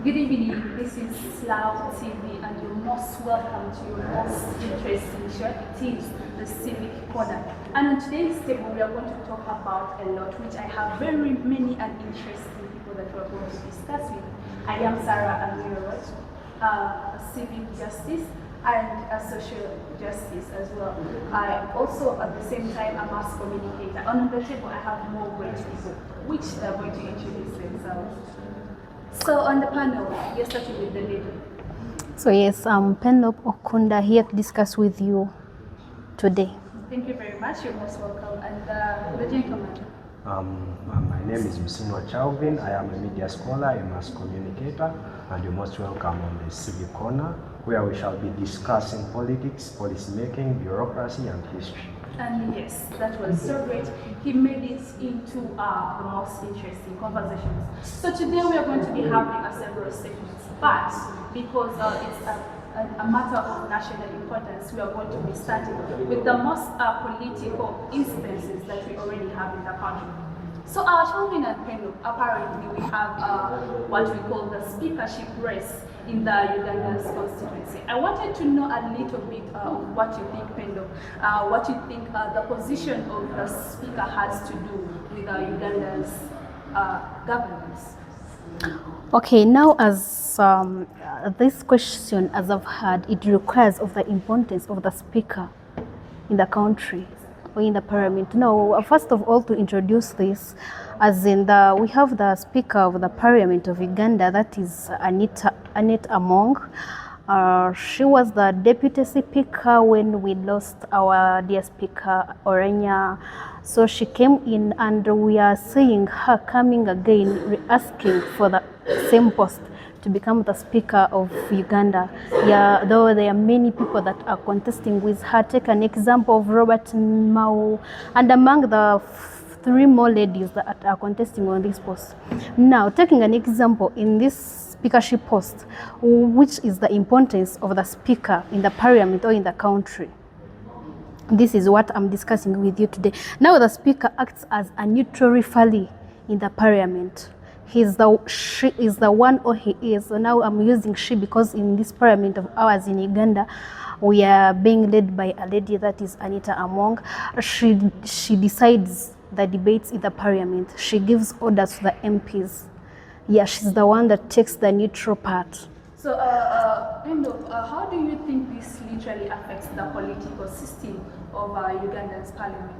Good evening, this is Slough TV and you're most welcome to your most interesting show. It is the Civic Corner. And on today's table we are going to talk about a lot, which I have very many and interesting people that we are going to discuss with. I am Sarah Amirot, a civic justice and a social justice as well. I am also at the same time a mass communicator. On the table I have more great people which are going to introduce themselves. So on the panel, we're starting with the lady. So yes, I'm Penelope Okunda here to discuss with you today. Thank you very much. You're most welcome. And the gentleman. My name is Musino Chalvin. I am a media scholar, a mass communicator, and you're most welcome on the Civic Corner, where we shall be discussing politics, policy making, bureaucracy, and history. And yes, that was so great. He made it into the most interesting conversations. So today we are going to be having several segments, but because it's a matter of national importance, we are going to be starting with the most political instances that we already have in the country. So our Chalvin and Pendo, apparently we have what we call the speakership race in the Uganda's constituency. I wanted to know a little bit of what you think, Pendo, what you think the position of the speaker has to do with Uganda's governance. Okay, now as this question, as I've heard, it requires of the importance of the speaker in the country or in the parliament. Now, first of all, to introduce this, as in we have the speaker of the parliament of Uganda, that is Anita Among. She was the deputy speaker when we lost our dear speaker Orenya. So she came in and we are seeing her coming again, asking for the same post to become the speaker of Uganda. Yeah, though there are many people that are contesting with her. Take an example of Robert Mao, and among the three more ladies that are contesting on this post. Now, taking an example in this speakership post, which is the importance of the speaker in the parliament or in the country. This is what I'm discussing with you today. Now, the speaker acts as a neutral referee in the parliament. She is the one, or he is. So now I'm using she because in this parliament of ours in Uganda, we are being led by a lady that is Anita Among. She decides the debates in the parliament. She gives orders to the MPs. Yeah, she's the one that takes the neutral part. So, how do you think this literally affects the political system of Uganda's parliament?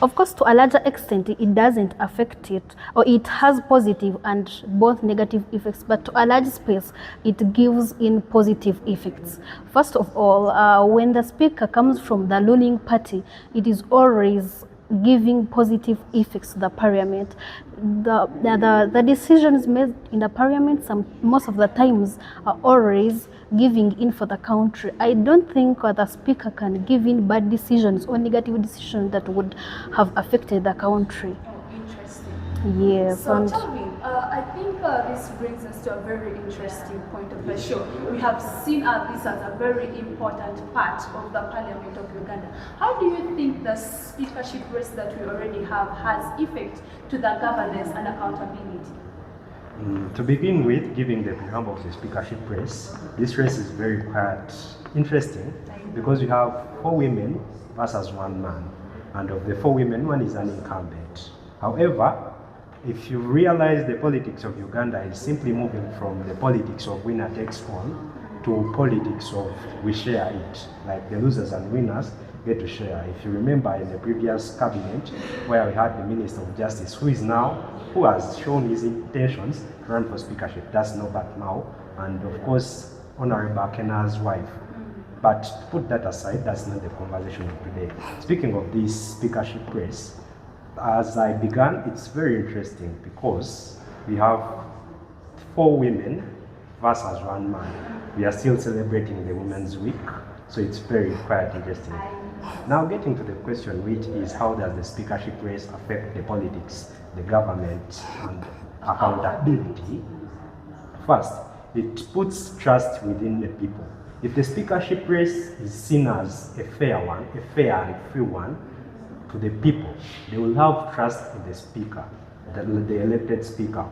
Of course, to a larger extent, it doesn't affect it, or it has positive and both negative effects, but to a large space, it gives in positive effects. First of all, when the speaker comes from the ruling party, it is always giving positive effects to the parliament. The decisions made in the parliament most of the times are always giving in for the country. I don't think the speaker can give in bad decisions or negative decisions that would have affected the country. Oh, interesting. Yes. So tell me, I think this brings us to a very interesting point of the show. We have seen this as a very important part of the Parliament of Uganda. How do you think the speakership race that we already have has effect to the governance and accountability? To begin with, giving the preamble of the speakership race, this race is very quite interesting because you have 4 women versus 1 man, and of the 4 women, 1 is an incumbent. However, if you realize the politics of Uganda is simply moving from the politics of winner takes all to politics of we share it, like the losers and winners get to share. If you remember in the previous cabinet where we had the Minister of Justice who has shown his intentions to run for speakership, that's Norbert Mao, and of course Honorable Kena's wife. But to put that aside, that's not the conversation of today. Speaking of this speakership race, as I began, it's very interesting because we have 4 women versus 1 man. We are still celebrating the Women's Week, so it's very quite interesting. Now getting to the question, which is how does the speakership race affect the politics, the government, and accountability? First, it puts trust within the people. If the speakership race is seen as a fair and free one, to the people, they will have trust in the speaker, the elected speaker.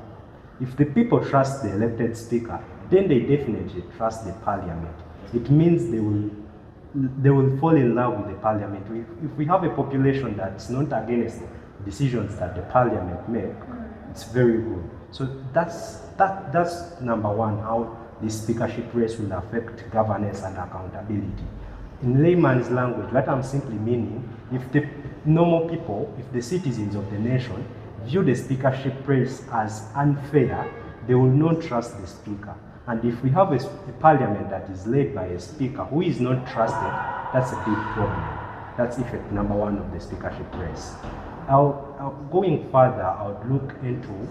If the people trust the elected speaker, then they definitely trust the parliament. It means they will fall in love with the parliament. If we have a population that's not against decisions that the parliament make, it's very good. So that's number one, how the speakership race will affect governance and accountability. In layman's language, what I'm simply meaning, if the normal people, if the citizens of the nation view the speakership race as unfair, they will not trust the speaker. And if we have a parliament that is led by a speaker who is not trusted, that's a big problem. That's effect number one of the speakership race. Going further, I would look into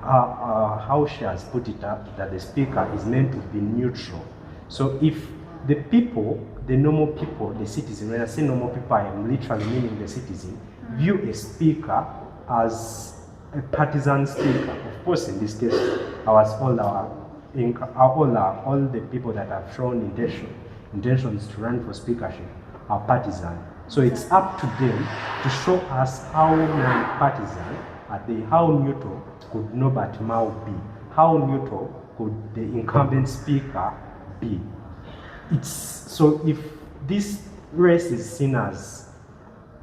how she has put it up, that the speaker is meant to be neutral. So if the people, the normal people, the citizen, when I say normal people, I am literally meaning the citizen, view a speaker as a partisan speaker. Of course, in this case, all the people that have shown intentions to run for speakership are partisan. So it's up to them to show us how non-partisan are they, how neutral could Norbert Mao be, how neutral could the incumbent speaker be. So if this race is seen as,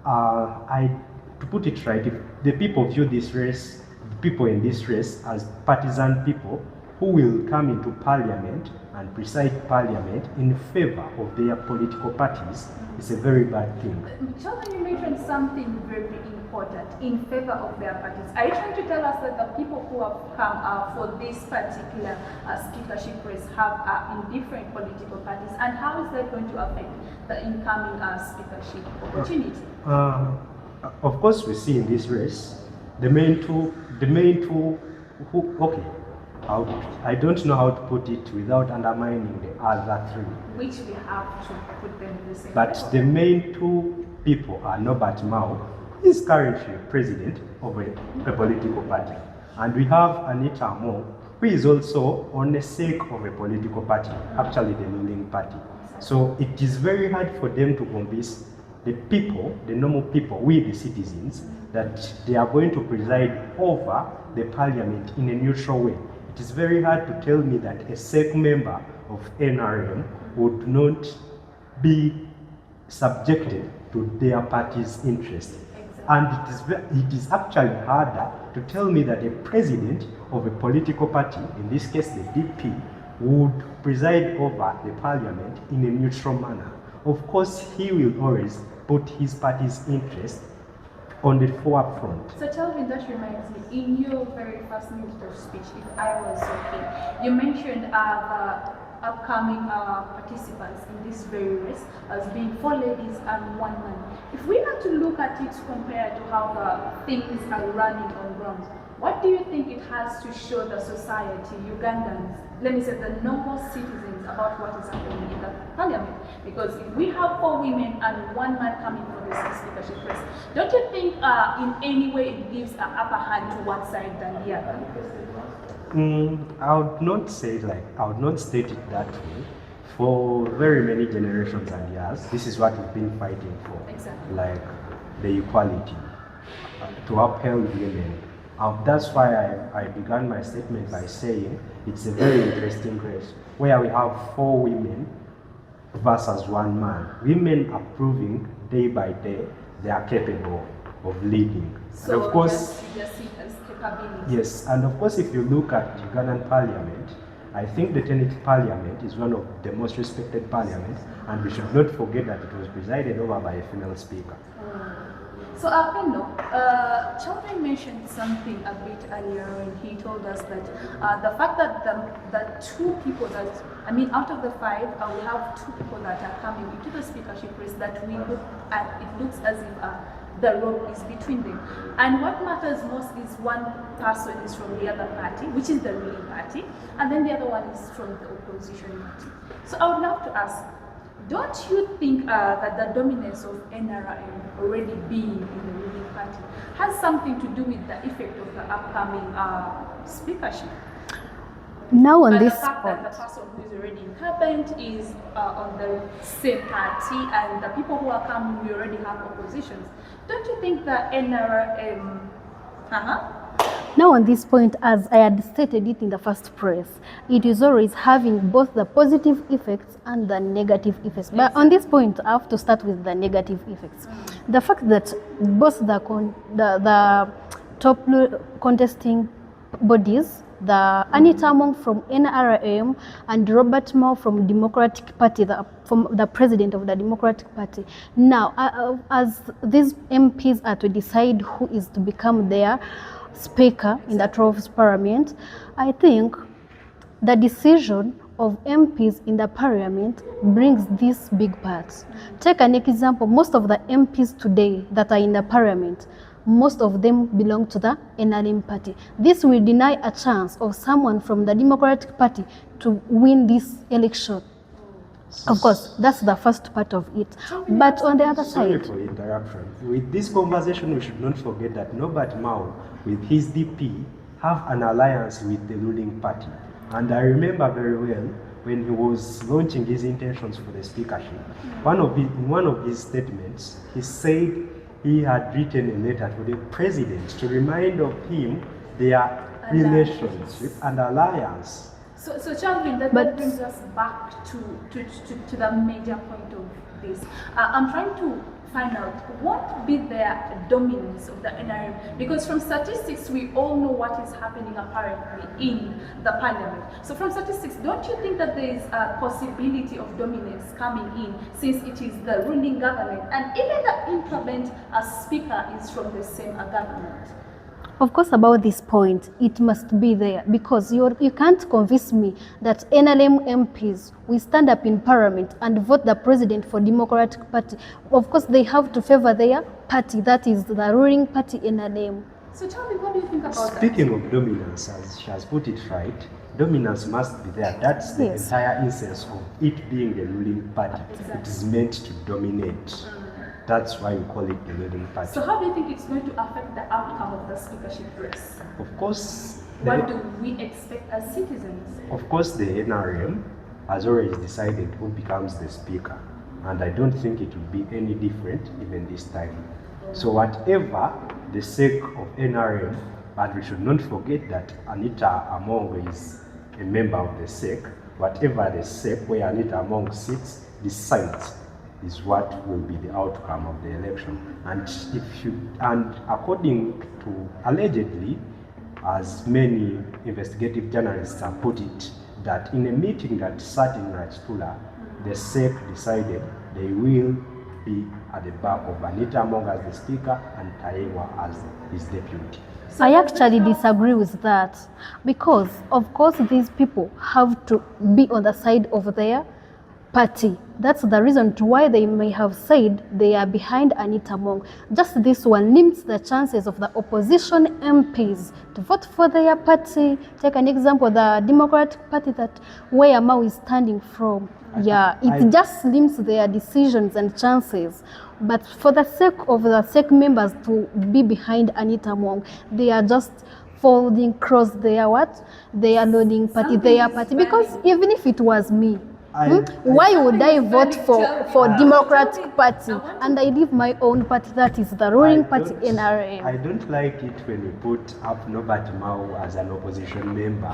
to put it right, if the people view this race, the people in this race as partisan people who will come into parliament and preside parliament in favor of their political parties, it's a very bad thing. Sheldon, you mentioned something very important, in favor of their parties. Are you trying to tell us that the people who have come for this particular speakership race have in different political parties, and how is that going to affect the incoming speakership opportunity? Of course, we see in this race the main two who, okay, I don't know how to put it without undermining the other three. Which we have to put them in the same But level. the main two people are Norbert Mao, who is currently president of a political party. And we have Anita Mo, who is also on the sake of a political party, actually the ruling party. So it is very hard for them to convince the people, the normal people, we the citizens, that they are going to preside over the parliament in a neutral way. It is very hard to tell me that a SEC member of NRM would not be subjected to their party's interest. And it is actually harder to tell me that a president of a political party, in this case the DP, would preside over the parliament in a neutral manner. Of course, he will always put his party's interest on the forefront. So Kelvin, that reminds me, in your very first minute of speech, if I was okay, you mentioned the upcoming participants in this very race as being 4 ladies and 1 man. If we are to look at it compared to how the things are running on ground, what do you think it has to show the society, Ugandans, let me say the normal citizens, about what is happening in the parliament? Because if we have 4 women and 1 man coming for this speakership race, don't you think in any way it gives an upper hand to one side than the other? I would not say I would not state it that way. For very many generations and years, this is what we've been fighting for. Exactly. Like the equality, to uphold women. That's why I began my statement by saying it's a very interesting race where we have 4 women versus 1 man. Women are proving day by day they are capable of leading. So and of course, just see as capability. yes, and of course, if you look at Ugandan parliament, I think the Tenth Parliament is one of the most respected parliaments, and we should not forget that it was presided over by a female speaker. So, Pendo, Children mentioned something a bit earlier when he told us that the fact that the 2 people that, I mean, out of the 5, we have 2 people that are coming into the speakership race that we look at, it looks as if the road is between them. And what matters most is one person is from the other party, which is the ruling party, and then the other one is from the opposition party. So I would love to ask, don't you think that the dominance of NRM already being in the ruling party has something to do with the effect of the upcoming speakership? Now on But this the fact point, that the person who is already incumbent is on the same party, and the people who are coming, we already have oppositions. Don't you think the NRM Now, on this point, as I had stated it in the first press, it is always having both the positive effects and the negative effects. But on this point, I have to start with the negative effects. The fact that both the top contesting bodies, the Anita Among from NRM and Robert Mao from Democratic Party, from the president of the Democratic Party. Now, as these MPs are to decide who is to become their speaker in the 12th parliament, I think the decision of MPs in the parliament brings these big parts. Take an example, most of the MPs today that are in the parliament, most of them belong to the NRM party. This will deny a chance of someone from the Democratic Party to win this election. Of course, that's the first part of it. But on the other Sorry side... for interruption. With this conversation, we should not forget that Norbert Mao, with his DP, have an alliance with the ruling party. And I remember very well when he was launching his intentions for the speakership. In one of his statements, he said he had written a letter to the president to remind of him their relationship and alliance. So Charlene, that brings us back to the major point of this. I'm trying to find out what be their dominance of the NRM, because from statistics we all know what is happening apparently in the parliament. So from statistics, don't you think that there is a possibility of dominance coming in, since it is the ruling government and even the incumbent speaker is from the same government? Of course, about this point, it must be there, because you can't convince me that NLM MPs will stand up in parliament and vote the president for Democratic Party. Of course, they have to favor their party, that is the ruling party NLM. So tell me, what do you think about that? Speaking of dominance, as she has put it right, dominance must be there. That's the entire essence of it being the ruling party. Exactly. It is meant to dominate. That's why we call it the ruling party. So how do you think it's going to affect the outcome of the speakership race? Of course, what do we expect as citizens? Of course, the NRM has already decided who becomes the speaker, and I don't think it will be any different even this time. So whatever the sake of NRM, but we should not forget that Anita Among is a member of the SEC, whatever the SEC where Anita Among sits decides is what will be the outcome of the election. And according to allegedly, as many investigative journalists have put it, that in a meeting that sat in Rajpura, the SEC decided they will be at the back of Anita Among as the speaker and Tayewa as his deputy. I actually disagree with that, because of course these people have to be on the side of their party. That's the reason to why they may have said they are behind Anita Among. Just this one limits the chances of the opposition MPs to vote for their party. Take an example, the Democratic Party, that where Mao is standing from. It just limits their decisions and chances. But for the sake of the SEC members to be behind Anita Among, they are just folding across their their loading party, their party. Because even if it was me, why would I vote for Democratic Party and I leave my own party, that is the ruling party NRM? I don't like it when you put up Norbert Mao as an opposition member,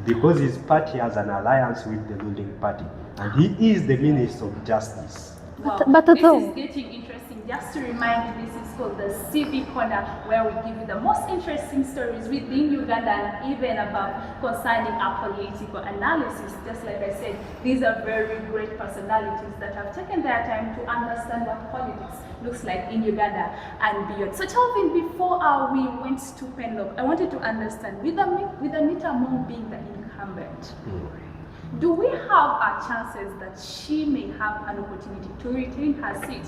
because his party has an alliance with the ruling party and he is the Minister of Justice. But this is getting interesting. Just to remind you, this is called the Civic Corner, where we give you the most interesting stories within Uganda and even above concerning our political analysis. Just like I said, these are very great personalities that have taken their time to understand what politics looks like in Uganda and beyond. So Calvin, before we went to Penlock, I wanted to understand, with Anita Among being the incumbent, do we have chances that she may have an opportunity to retain her seat,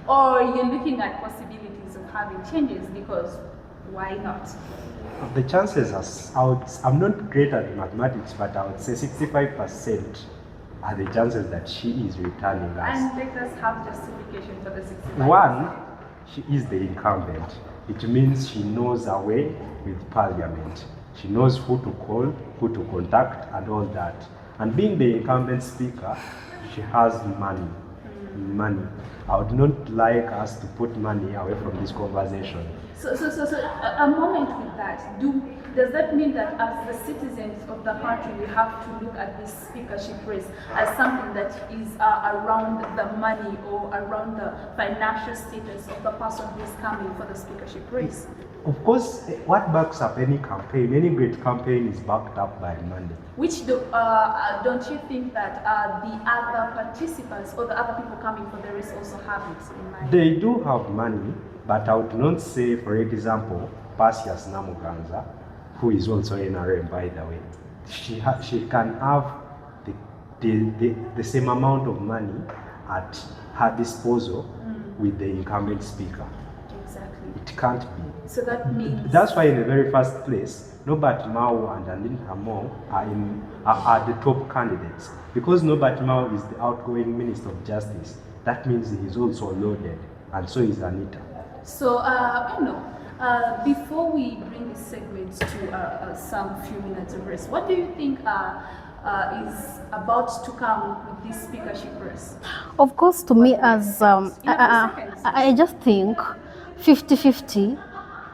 or you're looking at possibilities of having changes, because why not? The chances I'm not great at mathematics, but I would say 65% are the chances that she is returning us. And let us have justification for the 65%. One, she is the incumbent. It means she knows her way with Parliament. She knows who to call, who to contact, and all that. And being the incumbent speaker, she has money. I would not like us to put money away from this conversation. A moment with that. Does that mean that as the citizens of the country, we have to look at this speakership race as something that is around the money or around the financial status of the person who is coming for the speakership race? Of course, what backs up any campaign, any great campaign is backed up by money. Which don't you think that the other participants or the other people coming for the race also have it in mind? They do have money, but I would not say, for example, Pasias Namuganza, who is also NRM, by the way, she can have the same amount of money at her disposal with the incumbent speaker. Exactly. It can't be. So that means... That's why in the very first place, Norbert Mao and Aline Hamon are the top candidates. Because Norbert Mao is the outgoing Minister of Justice, that means he is also loaded, and so is Anita. So, before we bring this segment to some few minutes of rest, what do you think is about to come with this speakership race? Of course, to me, as I just think 50-50,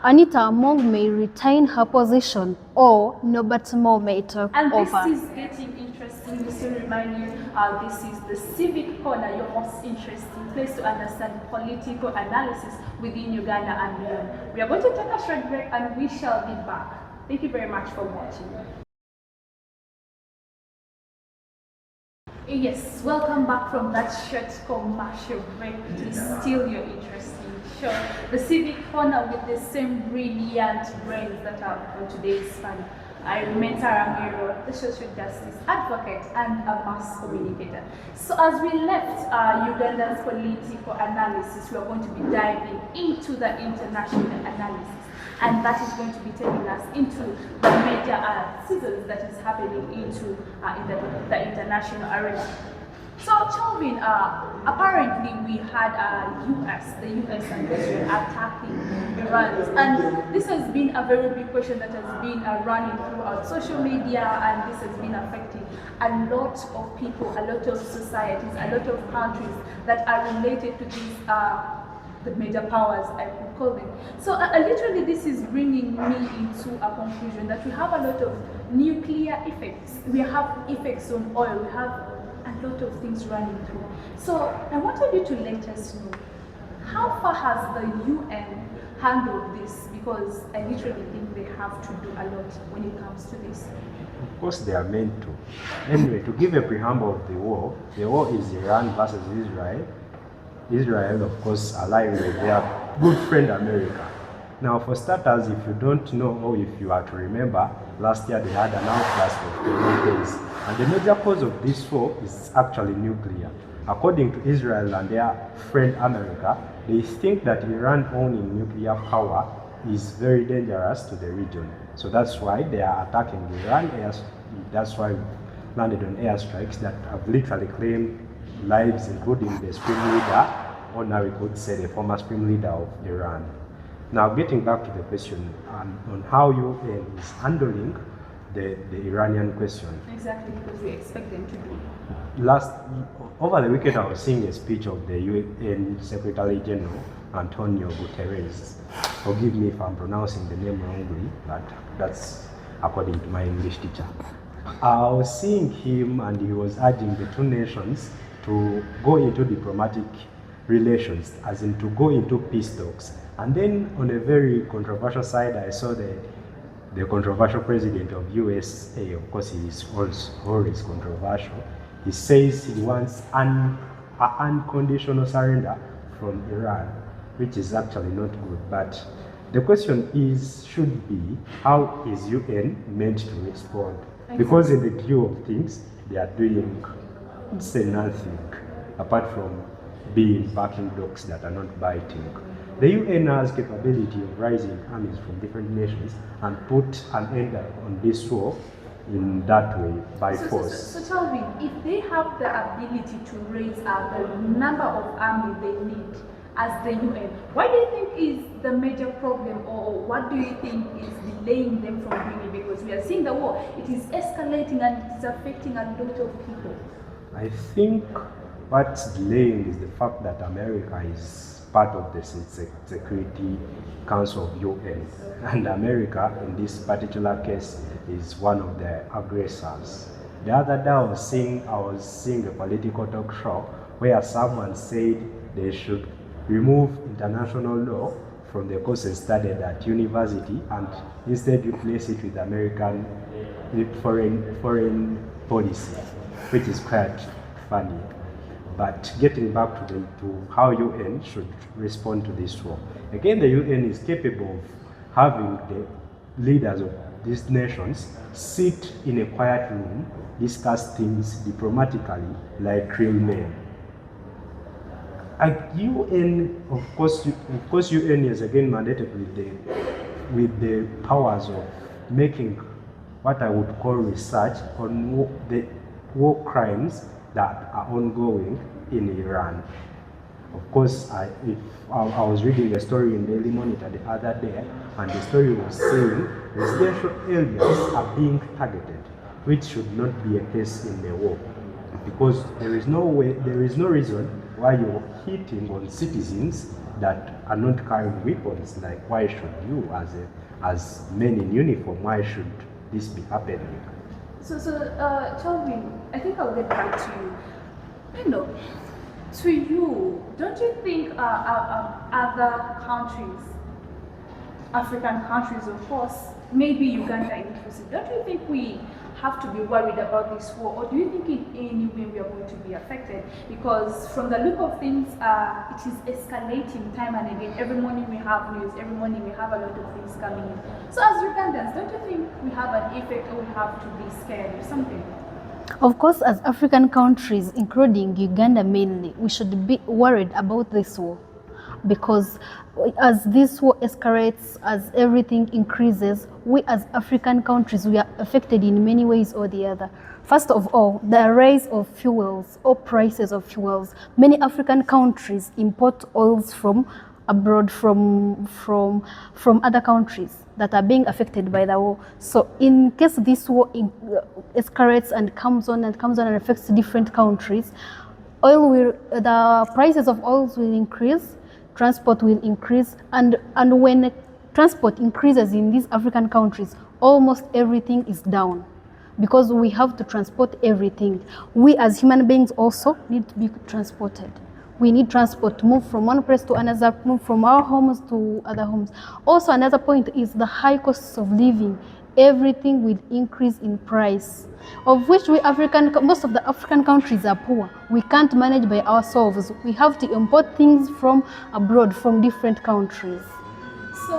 Anita Among may retain her position or Norbert Mao may take over. And this is getting interesting. Just to remind you, this is the Civic Corner, your most interesting place to understand political analysis within Uganda and beyond. We are going to take a short break and we shall be back. Thank you very much for watching. Yes, welcome back from that short commercial break. It is still your interesting show, the Civic Corner, with the same brilliant brains that are on today's panel. I remain Tara Miro, the social justice advocate and a mass communicator. So as we left Uganda's political analysis, we are going to be diving into the international analysis. And that is going to be taking us into the major seasons that is happening into in the international arena. So, Chalvin, apparently we had the US and Israel attacking Iran, and this has been a very big question that has been running throughout social media, and this has been affecting a lot of people, a lot of societies, a lot of countries that are related to these the major powers, I could call them. So literally this is bringing me into a conclusion that we have a lot of nuclear effects. We have effects on oil. We have a lot of things running through. So I wanted you to let us know, how far has the UN handled this? Because I literally think they have to do a lot when it comes to this. Of course they are meant to. Anyway, to give a preamble of the war is Iran versus Israel. Israel, of course, allying with their good friend America. Now, for starters, if you don't know or if you are to remember, last year they had an outburst of 10 days. And the major cause of this war is actually nuclear. According to Israel and their friend America, they think that Iran owning nuclear power is very dangerous to the region. So that's why they are attacking Iran. That's why landed on airstrikes that have literally claimed lives, including the supreme leader, or now we could say the former supreme leader of Iran. Now, getting back to the question on how UN is handling the Iranian question. Exactly, because we expect them to do. Over the weekend, I was seeing a speech of the UN Secretary General, Antonio Guterres. Forgive me if I'm pronouncing the name wrongly, but that's according to my English teacher. I was seeing him and he was urging the two nations to go into diplomatic relations, as in to go into peace talks. And then on a very controversial side, I saw the controversial president of USA. Of course, he is always controversial. He says he wants an unconditional surrender from Iran, which is actually not good. But the question should be, how is UN meant to respond? Because in the queue of things, they are doing, say, nothing, apart from being backing dogs that are not biting. The UN has capability of raising armies from different nations and put an end on this war in that way, by force. So tell me, if they have the ability to raise the number of armies they need as the UN, what do you think is the major problem, or what do you think is delaying them from doing it? Because we are seeing the war, it is escalating and it is affecting a lot of people. I think what's delaying is the fact that America is part of the Security Council of UN. And America, in this particular case, is one of the aggressors. The other day I was seeing a political talk show where someone said they should remove international law from the courses studied at university and instead replace it with American foreign policy, which is quite funny. But getting back to how UN should respond to this war. Again, the UN is capable of having the leaders of these nations sit in a quiet room, discuss things diplomatically like real men. UN, of course, UN is again mandated with the powers of making what I would call research on the war crimes that are ongoing in Iran. Of course, I was reading a story in Daily Monitor the other day, and the story was saying residential areas are being targeted, which should not be a case in the war, because there is no reason why you're hitting on citizens that are not carrying weapons. Like, why should you, as men in uniform, why should this be happening? So, Chalvin, I think I'll get back to you. To you, don't you think other countries, African countries, of course, maybe Uganda inclusive, don't you think we have to be worried about this war, or do you think in any way we are going to be affected? Because from the look of things, it is escalating time and again. Every morning we have news, every morning we have a lot of things coming in. So as Ugandans, don't you think we have an effect, or we have to be scared or something? Of course, as African countries, including Uganda mainly, we should be worried about this war, because as this war escalates, as everything increases, we as African countries, we are affected in many ways or the other. First of all, the rise of fuels or prices of fuels. Many African countries import oils from abroad, from other countries that are being affected by the war. So in case this war escalates and comes on and affects different countries, the prices of oils will increase, transport will increase, and when transport increases in these African countries, almost everything is down, because we have to transport everything. We as human beings also need to be transported. We need transport to move from one place to another, move from our homes to other homes. Also, another point is the high costs of living. Everything will increase in price, of which most of the African countries are poor. We can't manage by ourselves. We have to import things from abroad, from different countries. So,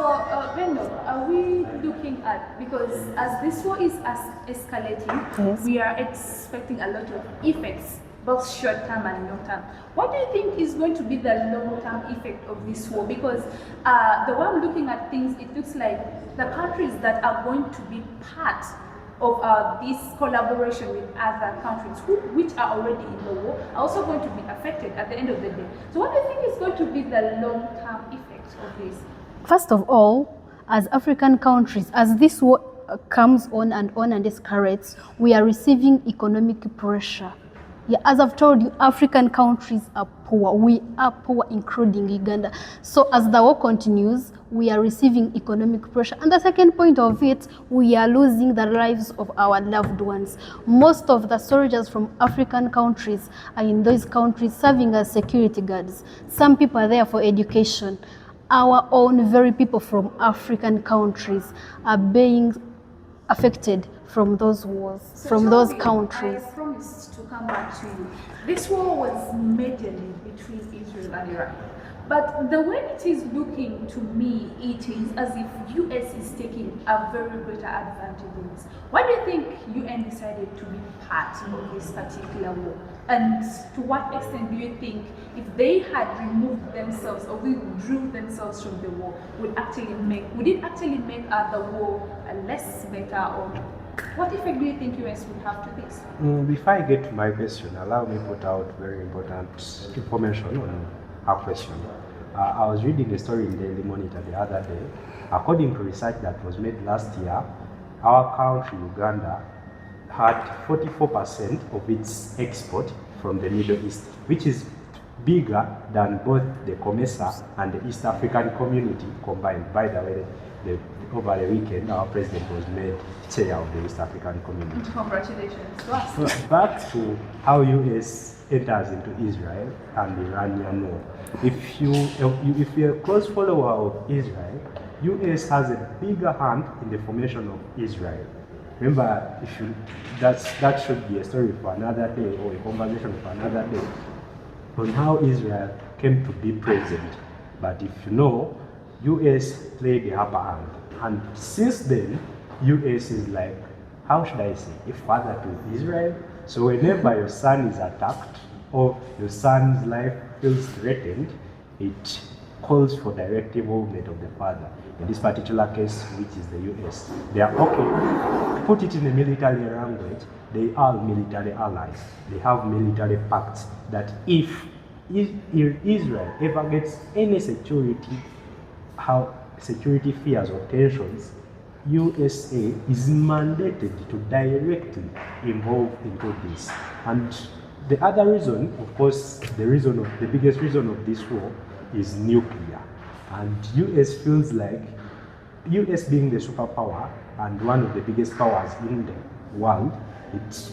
Bendo, are we looking at, because as this war is escalating, Yes. we are expecting a lot of effects, both short term and long term. What do you think is going to be the long term effect of this war? Because the way I'm looking at things, it looks like the countries that are going to be part of this collaboration with other countries which are already in the war are also going to be affected at the end of the day. So what do you think is going to be the long term effect of this? First of all, as African countries, as this war comes on and escalates, we are receiving economic pressure. Yeah, as I've told you, African countries are poor. We are poor, including Uganda. So as the war continues, we are receiving economic pressure. And the second point of it, we are losing the lives of our loved ones. Most of the soldiers from African countries are in those countries serving as security guards. Some people are there for education. Our own very people from African countries are being affected from those wars, So from tell those me, countries. I promised to come back to you. This war was majorly between Israel and Iran. But the way it is looking to me, it is as if US is taking a very greater advantage in this. Why do you think UN decided to be part of this particular war? And to what extent do you think if they had removed themselves or withdrew themselves from the war, would it actually make the war less better, or what effect do you think US would have to this? Before I get to my question, allow me to put out very important information on our question. I was reading a story in Daily Monitor the other day. According to research that was made last year, our country, Uganda, had 44% of its export from the Middle East, which is bigger than both the COMESA and the East African community combined. By the way, over the weekend, our president was made chair of the East African community. Congratulations to us. So back to how US enters into Israel and the Iranian war. If you're a close follower of Israel, US has a bigger hand in the formation of Israel. Remember, that should be a story for another day or a conversation for another day on how Israel came to be present. But if you know, US played the upper hand. And since then, US is like, how should I say, a father to Israel. So whenever your son is attacked or your son's life feels threatened, it calls for direct involvement of the father. In this particular case, which is the US, they are okay. Put it in the military language, they are military allies. They have military pacts that if Israel ever gets any security fears or tensions, USA is mandated to directly involve into this. And the other reason, of course, the biggest reason of this war is nuclear. And US feels like, US being the superpower and one of the biggest powers in the world, it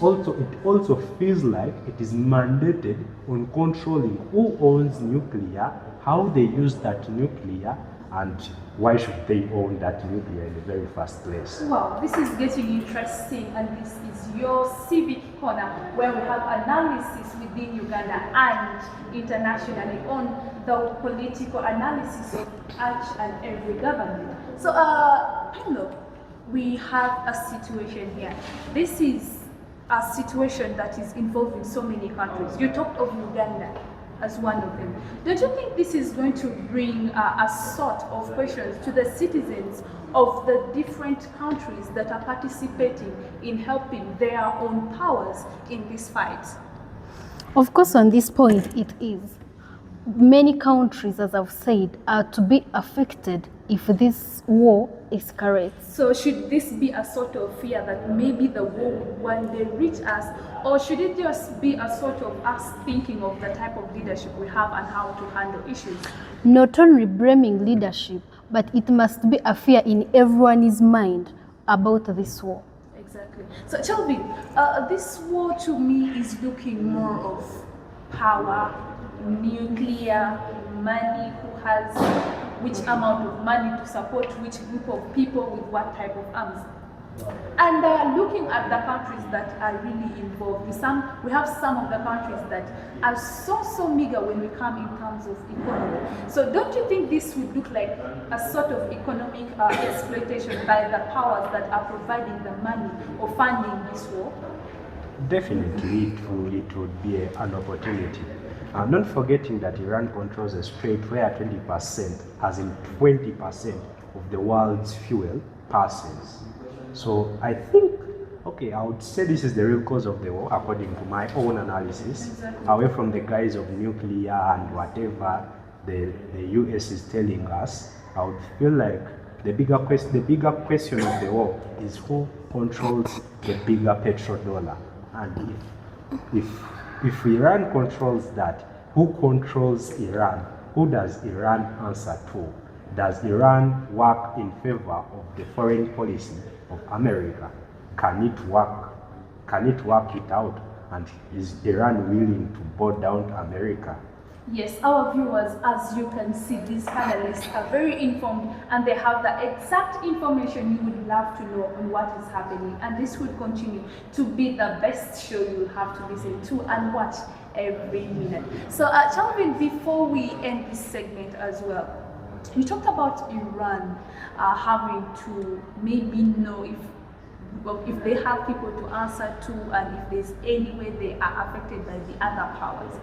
also feels like it is mandated on controlling who owns nuclear, how they use that nuclear, and why should they own that nuclear in the very first place. Wow, this is getting interesting, and this is your Civic corner, where we have analysis within Uganda and internationally on the political analysis of each and every government. So, we have a situation here. This is a situation that is involving so many countries. You talked of Uganda as one of them. Don't you think this is going to bring a sort of questions to the citizens of the different countries that are participating in helping their own powers in this fight? Of course, on this point, it is. Many countries, as I've said, are to be affected if this war escalates. So should this be a sort of fear that maybe the war would one day reach us, or should it just be a sort of us thinking of the type of leadership we have and how to handle issues? Not only blaming leadership, but it must be a fear in everyone's mind about this war. Exactly. So Chelvin, this war to me is looking more of power, nuclear, money, who has which amount of money to support which group of people with what type of arms. And looking at the countries that are really involved, we have some of the countries that are so meager when we come in terms of economy. So don't you think this would look like a sort of economic exploitation by the powers that are providing the money or funding this war? Definitely, it would be an opportunity. Not forgetting that Iran controls a strait where 20%, as in 20% of the world's fuel passes. So I think, I would say this is the real cause of the war, according to my own analysis, exactly. Away from the guise of nuclear and whatever the US is telling us. I would feel like the bigger question of the war is who controls the bigger petrodollar. And if Iran controls that, who controls Iran? Who does Iran answer to? Does Iran work in favor of the foreign policy of America? Can it work it out? And is Iran willing to bow down to America? Yes, our viewers, as you can see, these panelists are very informed and they have the exact information you would love to know on what is happening. And this will continue to be the best show you will have to listen to and watch every minute. So, Chelvin, before we end this segment as well, you talked about Iran having to maybe know if they have people to answer to and if there's any way they are affected by the other powers.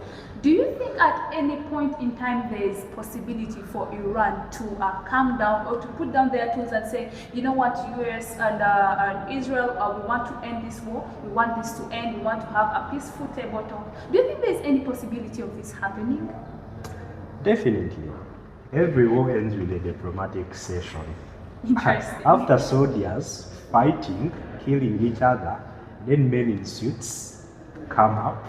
Do you think at any point in time there is possibility for Iran to calm down or to put down their tools and say, you know what, US and Israel, we want to end this war, we want this to end, we want to have a peaceful table talk. Do you think there's any possibility of this happening? Definitely. Every war ends with a diplomatic session. Interesting. After soldiers fighting, killing each other, then men in suits come up,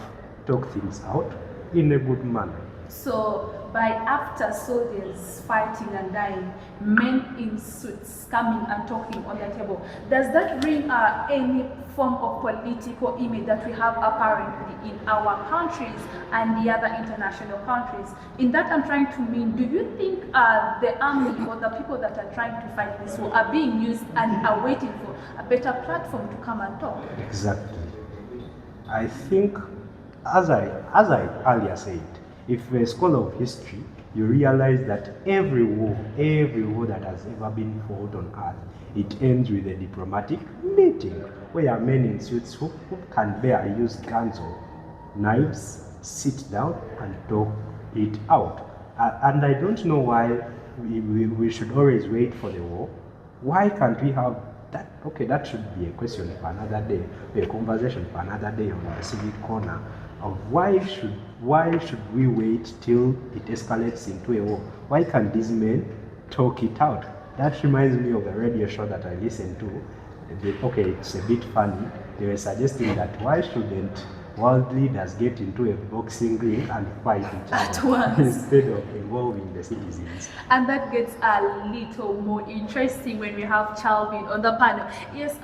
talk things out in a good manner. So by after soldiers fighting and dying, men in suits coming and talking on the table, does that bring any form of political image that we have apparently in our countries and the other international countries? In that I'm trying to mean, do you think the army or the people that are trying to fight this war are being used and are waiting for a better platform to come and talk? Exactly. I think, as I earlier said, if you're a scholar of history, you realize that every war that has ever been fought on earth, it ends with a diplomatic meeting where men in suits who can bear use guns or knives, sit down and talk it out. And I don't know why we should always wait for the war. Why can't we have that? Okay, that should be a question for another day, a conversation for another day on the Civic corner. Of why should we wait till it escalates into a war? Why can't these men talk it out? That reminds me of a radio show that I listened to. Okay, it's a bit funny. They were suggesting that why shouldn't world leaders get into a boxing ring and fight each At other once. instead of involving the citizens? And that gets a little more interesting when we have Chalvin on the panel. Yes,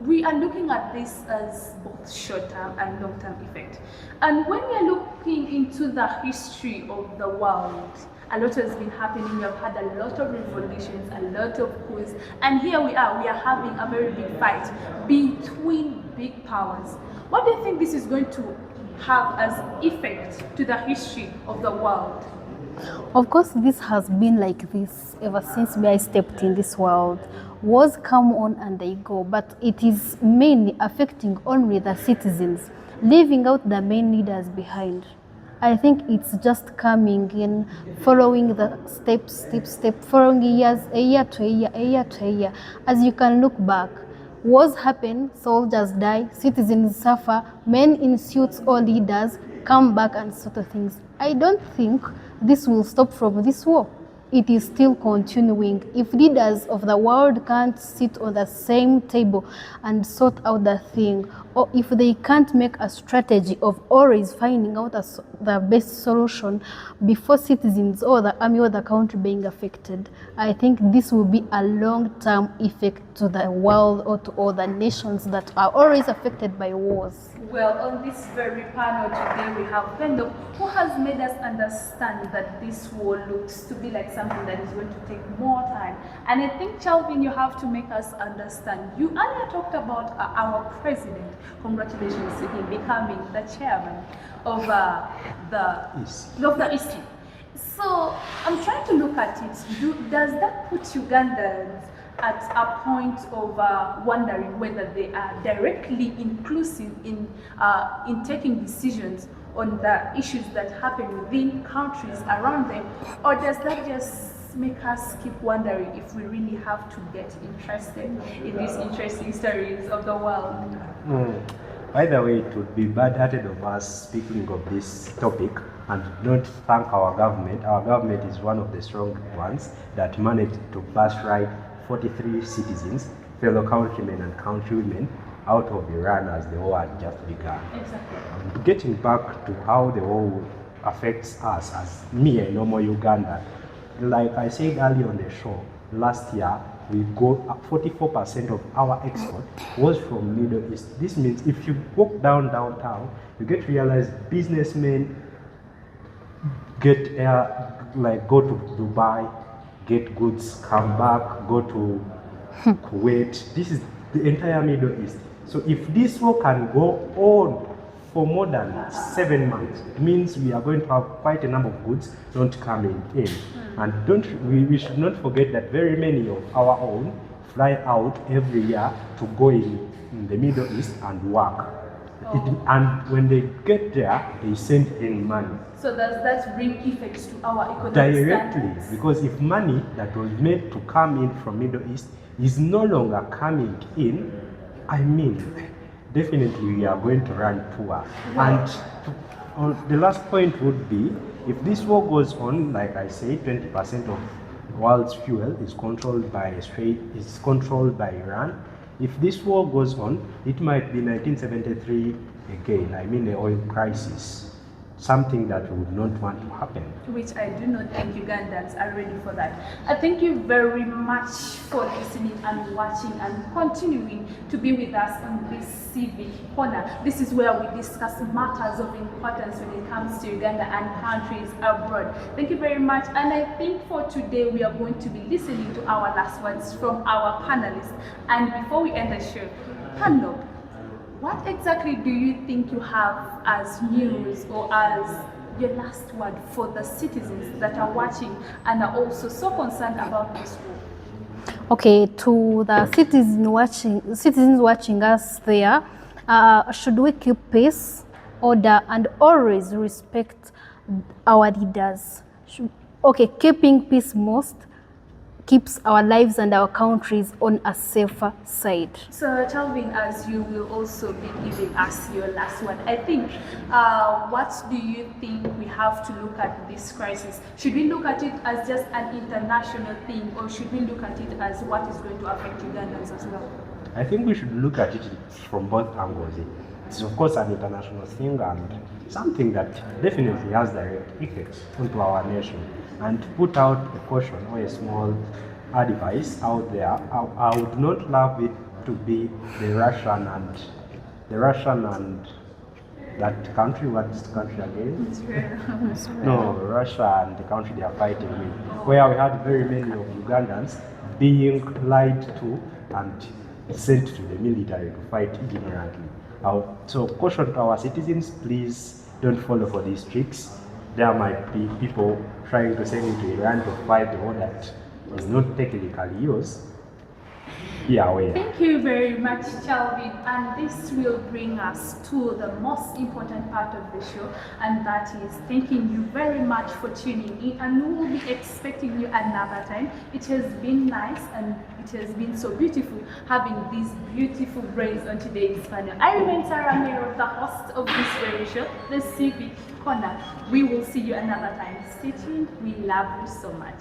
we are looking at this as both short-term and long-term effect. And when we are looking into the history of the world, a lot has been happening. We have had a lot of revolutions, a lot of coups, and here we are having a very big fight between big powers. What do you think this is going to have as effect to the history of the world? Of course, this has been like this ever since I stepped in this world. Wars come on and they go, but it is mainly affecting only the citizens, leaving out the main leaders behind. I think it's just coming in, following the step, following years, a year to a year. As you can look back, wars happen, soldiers die, citizens suffer, men in suits or leaders come back and sort of things. I don't think this will stop from this war. It is still continuing. If leaders of the world can't sit on the same table and sort out the thing, or if they can't make a strategy of always finding out the best solution before citizens or the army or the country being affected, I think this will be a long-term effect to the world or to all the nations that are always affected by wars. Well, on this very panel today, we have Pendo, who has made us understand that this war looks to be like something that is going to take more time. And I think, Chalvin, you have to make us understand. You earlier talked about our president. Congratulations to him becoming the chairman of the East. So I'm trying to look at it. Does that put Ugandans at a point of wondering whether they are directly inclusive in taking decisions on the issues that happen within countries around them, or does that just make us keep wondering if we really have to get interested in these interesting stories of the world? By the way, it would be bad-hearted of us speaking of this topic and not thank our government. Our government is one of the strong ones that managed to birthright 43 citizens, fellow countrymen and countrywomen, out of Iran as the war had just begun. Exactly. Getting back to how the war affects us as me, a normal Ugandan, like I said earlier on the show, last year we got 44% of our export was from Middle East. This means if you walk downtown, you get to realize businessmen go to Dubai, get goods, come back, go to Kuwait. This is the entire Middle East. So if this war can go on for more than 7 months, it means we are going to have quite a number of goods not coming in. And we should not forget that very many of our own fly out every year to go in the Middle East and work. And when they get there, they send in money. So does that bring effects to our economic Directly, standards? because if money that was meant to come in from Middle East is no longer coming in, I mean, definitely we are going to run poor. And the last point would be, if this war goes on, like I say, 20% of world's fuel is controlled by Iran. If this war goes on, it might be 1973 again. I mean, the oil crisis. something that we would not want to happen. Which I do not think Ugandans are ready for that. I thank you very much for listening and watching and continuing to be with us on this Civic Corner. This is where we discuss matters of importance when it comes to Uganda and countries abroad. Thank you very much. And I think for today we are going to be listening to our last words from our panelists. And before we end the show, panel, what exactly do you think you have as news or as your last word for the citizens that are watching and are also so concerned about this war? Okay, to the citizens watching us there, should we keep peace, order, and always respect our leaders? Okay, keeping peace most keeps our lives and our countries on a safer side. So, Calvin, as you will also be giving us your last one, I think, what do you think we have to look at this crisis? Should we look at it as just an international thing, or should we look at it as what is going to affect Ugandans as well? I think we should look at it from both angles. It's of course an international thing and something that definitely has direct effects onto our nation. And to put out a caution or a small advice out there, I would not love it to be the Russian and that country. What's the country again? Israel. No, Russia and the country they are fighting with, where we had very many of Ugandans being lied to and sent to the military to fight ignorantly. So caution to our citizens, please don't follow for these tricks. There might be people trying to send you to Iran to fight the war that is not technically yours. Be aware. Thank you very much, Calvin. And this will bring us to the most important part of the show, and that is thanking you very much for tuning in. And we will be expecting you another time. It has been nice and it has been so beautiful having these beautiful brains on today's panel. I remain Sarah Mero, the host of this very show, the Civic Corner. We will see you another time. Stay tuned. We love you so much.